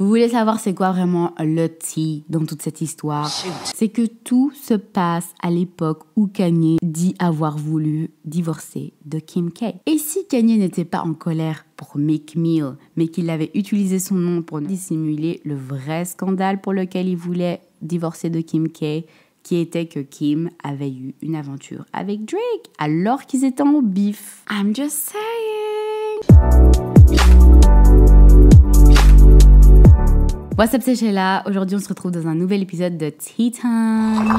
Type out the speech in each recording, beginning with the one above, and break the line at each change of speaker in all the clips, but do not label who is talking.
Vous voulez savoir c'est quoi vraiment le tea dans toute cette histoire? C'est que tout se passe à l'époque où Kanye dit avoir voulu divorcer de Kim K. Et si Kanye n'était pas en colère pour Meek Mill, mais qu'il avait utilisé son nom pour dissimuler le vrai scandale pour lequel il voulait divorcer de Kim K, qui était que Kim avait eu une aventure avec Drake alors qu'ils étaient en bif. I'm just saying. What's up, c'est Sheila. Aujourd'hui, on se retrouve dans un nouvel épisode de Tea Time.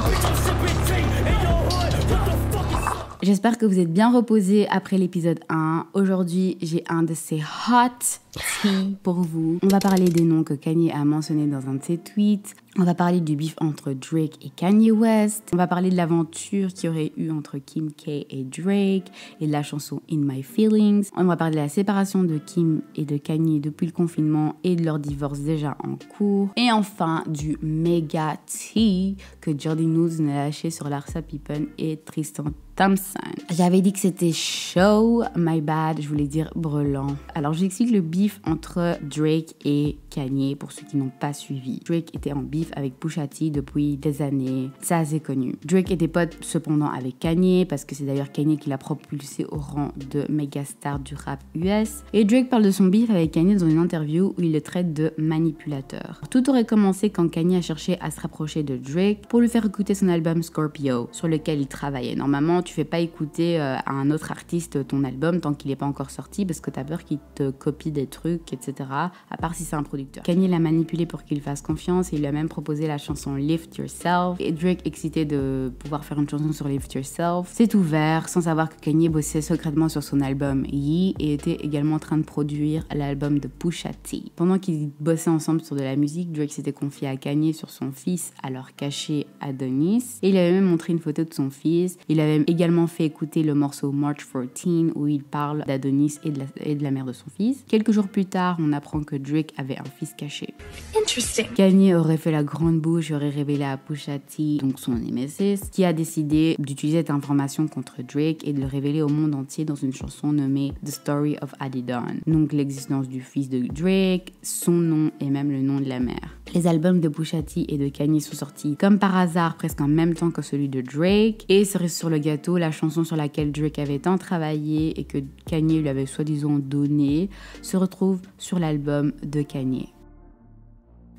J'espère que vous êtes bien reposés après l'épisode 1. Aujourd'hui, j'ai un de ces hot tea pour vous. On va parler des noms que Kanye a mentionnés dans un de ses tweets. On va parler du bif entre Drake et Kanye West. On va parler de l'aventure qu'il y aurait eu entre Kim K et Drake et de la chanson In My Feelings. On va parler de la séparation de Kim et de Kanye depuis le confinement et de leur divorce déjà en cours. Et enfin, du méga tea que Jordy Nudes a lâché sur Larsa Pippen et Tristan Thompson. J'avais dit que c'était chaud, my bad, je voulais dire brûlant. Alors j'explique le beef entre Drake et Kanye pour ceux qui n'ont pas suivi. Drake était en beef avec Pusha T depuis des années, c'est assez connu. Drake était pote cependant avec Kanye parce que c'est d'ailleurs Kanye qui l'a propulsé au rang de méga star du rap US. Et Drake parle de son beef avec Kanye dans une interview où il le traite de manipulateur. Tout aurait commencé quand Kanye a cherché à se rapprocher de Drake pour lui faire écouter son album Scorpio sur lequel il travaillait. Normalement, tu fais pas écouter à un autre artiste ton album tant qu'il n'est pas encore sorti parce que t'as peur qu'il te copie des trucs, etc. À part si c'est un producteur. Kanye l'a manipulé pour qu'il fasse confiance et il lui a même proposé la chanson Lift Yourself. Et Drake, excité de pouvoir faire une chanson sur Lift Yourself, s'est ouvert sans savoir que Kanye bossait secrètement sur son album Ye et était également en train de produire l'album de Pusha T. Pendant qu'ils bossaient ensemble sur de la musique, Drake s'était confié à Kanye sur son fils alors caché Adonis. Et il avait même montré une photo de son fils. Il avait également fait écouter le morceau March 14 où il parle d'Adonis et de la mère de son fils. Quelques jours plus tard, on apprend que Drake avait un fils caché. Interesting. Kanye aurait fait la grande bouche et aurait révélé à Pusha T, donc son nemesis, qui a décidé d'utiliser cette information contre Drake et de le révéler au monde entier dans une chanson nommée The Story of Adidon. Donc l'existence du fils de Drake, son nom et même le nom de la mère. Les albums de Pusha T et de Kanye sont sortis comme par hasard presque en même temps que celui de Drake. Et cerise sur le gâteau, la chanson sur laquelle Drake avait tant travaillé et que Kanye lui avait soi-disant donné se retrouve sur l'album de Kanye.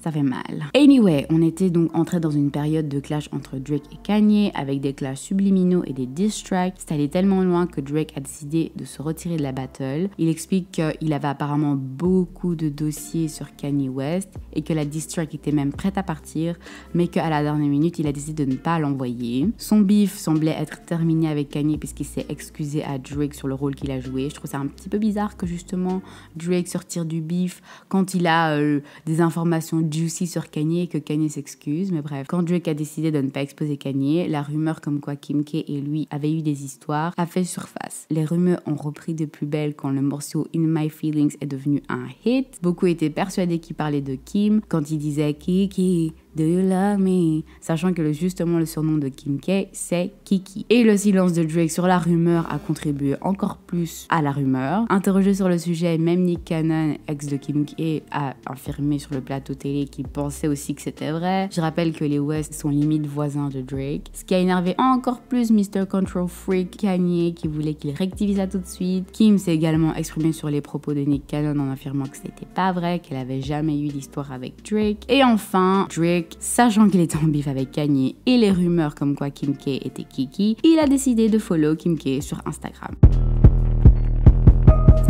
Ça fait mal. Anyway, on était donc entré dans une période de clash entre Drake et Kanye avec des clashs subliminaux et des diss tracks. C'est allé tellement loin que Drake a décidé de se retirer de la battle. Il explique qu'il avait apparemment beaucoup de dossiers sur Kanye West et que la diss track était même prête à partir, mais qu'à la dernière minute, il a décidé de ne pas l'envoyer. Son beef semblait être terminé avec Kanye puisqu'il s'est excusé à Drake sur le rôle qu'il a joué. Je trouve ça un petit peu bizarre que justement Drake se retire du beef quand il a des informations juicy sur Kanye et que Kanye s'excuse, mais bref. Quand Drake a décidé de ne pas exposer Kanye, la rumeur comme quoi Kim K et lui avaient eu des histoires a fait surface. Les rumeurs ont repris de plus belle quand le morceau In My Feelings est devenu un hit. Beaucoup étaient persuadés qu'il parlait de Kim quand il disait Kiki, do you love me? Sachant que justement le surnom de Kim K, c'est Kiki. Et le silence de Drake sur la rumeur a contribué encore plus à la rumeur. Interrogé sur le sujet, même Nick Cannon, ex de Kim K, a affirmé sur le plateau télé qu'il pensait aussi que c'était vrai. Je rappelle que les West sont limite voisins de Drake. Ce qui a énervé encore plus Mr. Control Freak Kanye qui voulait qu'il rectifie ça tout de suite. Kim s'est également exprimé sur les propos de Nick Cannon en affirmant que c'était pas vrai, qu'elle avait jamais eu d'histoire avec Drake. Et enfin, Drake, sachant qu'il était en bif avec Kanye et les rumeurs comme quoi Kim K était Kiki, il a décidé de follow Kim K sur Instagram.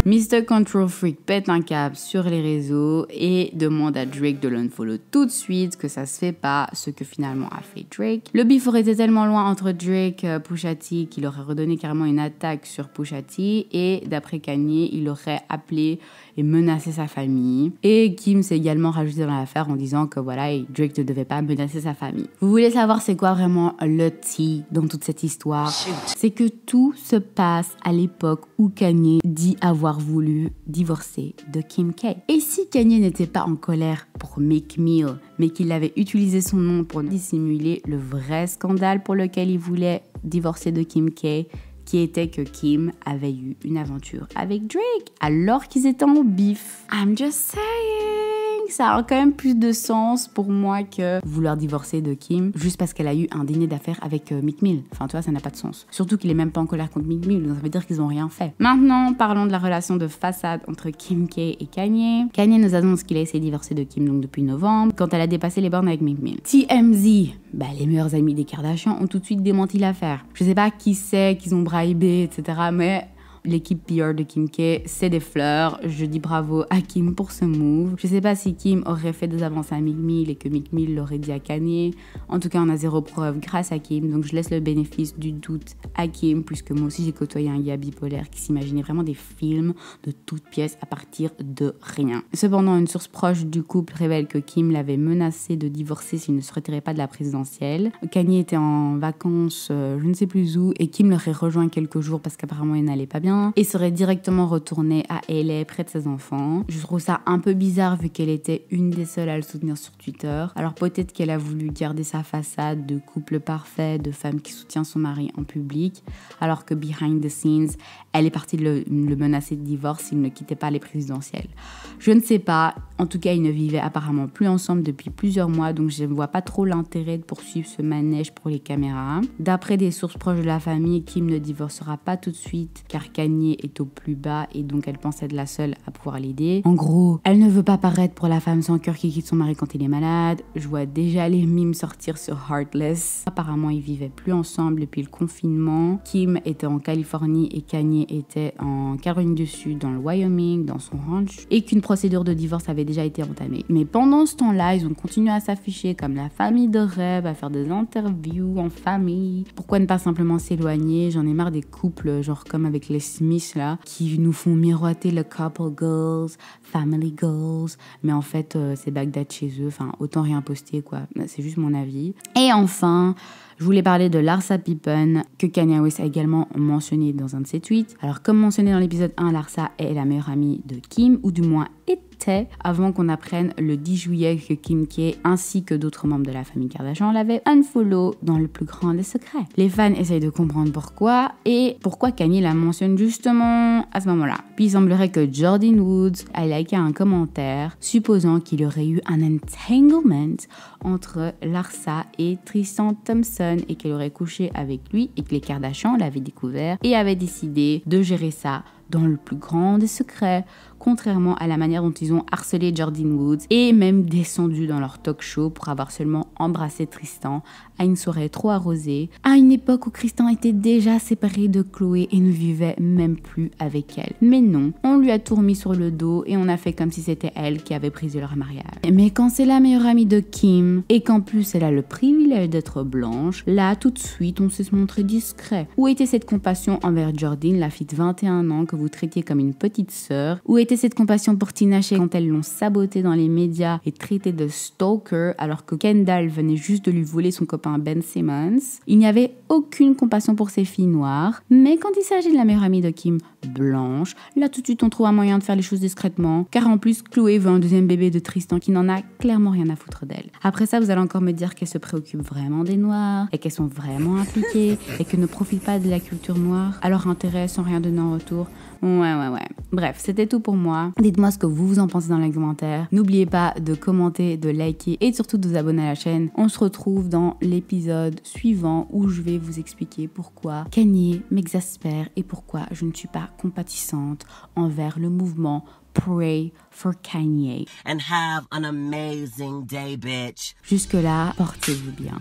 Mr. Control Freak pète un câble sur les réseaux et demande à Drake de l'unfollow tout de suite, que ça se fait pas, ce que finalement a fait Drake. Le beef aurait été tellement loin entre Drake et Pusha T qu'il aurait redonné carrément une attaque sur Pusha T et d'après Kanye, il aurait appelé et menacé sa famille. Et Kim s'est également rajouté dans l'affaire en disant que voilà, Drake ne devait pas menacer sa famille. Vous voulez savoir c'est quoi vraiment le tea dans toute cette histoire? C'est que tout se passe à l'époque où Kanye dit avoir voulu divorcer de Kim K. Et si Kanye n'était pas en colère pour Meek Mill, mais qu'il avait utilisé son nom pour dissimuler le vrai scandale pour lequel il voulait divorcer de Kim K, qui était que Kim avait eu une aventure avec Drake alors qu'ils étaient en bif. I'm just saying. ça a quand même plus de sens pour moi que vouloir divorcer de Kim juste parce qu'elle a eu un dîner d'affaires avec Meek Mill. Enfin, tu vois, ça n'a pas de sens. Surtout qu'il est même pas en colère contre Meek Mill, donc ça veut dire qu'ils ont rien fait. Maintenant, parlons de la relation de façade entre Kim K et Kanye. Kanye nous annonce qu'il a essayé de divorcer de Kim donc depuis novembre, quand elle a dépassé les bornes avec Meek Mill. TMZ, les meilleurs amis des Kardashians ont tout de suite démenti l'affaire. Je sais pas qui c'est qu'ils ont bribé, etc., mais l'équipe PR de Kim K, c'est des fleurs. Je dis bravo à Kim pour ce move. Je sais pas si Kim aurait fait des avances à Meek Mill et que Meek Mill l'aurait dit à Kanye. En tout cas, on a zéro preuve grâce à Kim. Donc je laisse le bénéfice du doute à Kim, puisque moi aussi j'ai côtoyé un gars bipolaire qui s'imaginait vraiment des films de toutes pièces à partir de rien. Cependant, une source proche du couple révèle que Kim l'avait menacé de divorcer s'il ne se retirait pas de la présidentielle. Kanye était en vacances, je ne sais plus où, et Kim l'aurait rejoint quelques jours parce qu'apparemment il n'allait pas bien et serait directement retournée à LA près de ses enfants. Je trouve ça un peu bizarre vu qu'elle était une des seules à le soutenir sur Twitter. Alors peut-être qu'elle a voulu garder sa façade de couple parfait, de femme qui soutient son mari en public, alors que behind the scenes, elle est partie de le menacer de divorce s'il ne quittait pas les présidentielles. Je ne sais pas. En tout cas, ils ne vivaient apparemment plus ensemble depuis plusieurs mois, donc je ne vois pas trop l'intérêt de poursuivre ce manège pour les caméras. D'après des sources proches de la famille, Kim ne divorcera pas tout de suite car Kanye est au plus bas et donc elle pense être la seule à pouvoir l'aider. En gros, elle ne veut pas paraître pour la femme sans cœur qui quitte son mari quand il est malade. Je vois déjà les mimes sortir sur Heartless. Apparemment, ils vivaient plus ensemble depuis le confinement. Kim était en Californie et Kanye était en Caroline du Sud, dans le Wyoming, dans son ranch, et qu'une procédure de divorce avait déjà été entamée. Mais pendant ce temps-là, ils ont continué à s'afficher comme la famille de rêve, à faire des interviews en famille. Pourquoi ne pas simplement s'éloigner? J'en ai marre des couples, genre comme avec les Smiths là, qui nous font miroiter le couple goals, family goals, mais en fait c'est Bagdad chez eux, enfin autant rien poster quoi, c'est juste mon avis. Et enfin, je voulais parler de Larsa Pippen, que Kanye West a également mentionné dans un de ses tweets. Alors comme mentionné dans l'épisode 1, Larsa est la meilleure amie de Kim, ou du moins était, avant qu'on apprenne le 10 juillet que Kim K ainsi que d'autres membres de la famille Kardashian l'avaient unfollow dans le plus grand des secrets. Les fans essayent de comprendre pourquoi et pourquoi Kanye la mentionne justement à ce moment-là. Puis il semblerait que Jordyn Woods a liké un commentaire supposant qu'il y aurait eu un entanglement entre Larsa et Tristan Thompson et qu'elle aurait couché avec lui et que les Kardashians l'avaient découvert et avaient décidé de gérer ça dans le plus grand des secrets, contrairement à la manière dont ils ont harcelé Jordyn Woods et même descendu dans leur talk show pour avoir seulement embrassé Tristan à une soirée trop arrosée, à une époque où Tristan était déjà séparé de Khloé et ne vivait même plus avec elle. Mais non, on lui a tout remis sur le dos et on a fait comme si c'était elle qui avait brisé leur mariage. Mais quand c'est la meilleure amie de Kim et qu'en plus elle a le privilège d'être blanche, là tout de suite on sait se montrer discret. Où était cette compassion envers Jordyn, la fille de 21 ans que vous traitiez comme une petite sœur? Où était cette compassion pour Tinashe quand elles l'ont sabotée dans les médias et traité de stalker alors que Kendall venait juste de lui voler son copain Ben Simmons? Il n'y avait aucune compassion pour ces filles noires, mais quand il s'agit de la meilleure amie de Kim, blanche, là tout de suite on trouve un moyen de faire les choses discrètement, car en plus Khloé veut un deuxième bébé de Tristan qui n'en a clairement rien à foutre d'elle. Après ça, vous allez encore me dire qu'elle se préoccupe vraiment des noirs et qu'elles sont vraiment impliquées et qu'elles ne profitent pas de la culture noire à leur intérêt sans rien donner en retour. Ouais. Bref, c'était tout pour moi. Dites-moi ce que vous en pensez dans les commentaires. N'oubliez pas de commenter, de liker et surtout de vous abonner à la chaîne. On se retrouve dans l'épisode suivant où je vais vous expliquer pourquoi Kanye m'exaspère et pourquoi je ne suis pas compatissante envers le mouvement Pray for Kanye.
And have an amazing day, bitch.
Jusque-là, portez-vous bien.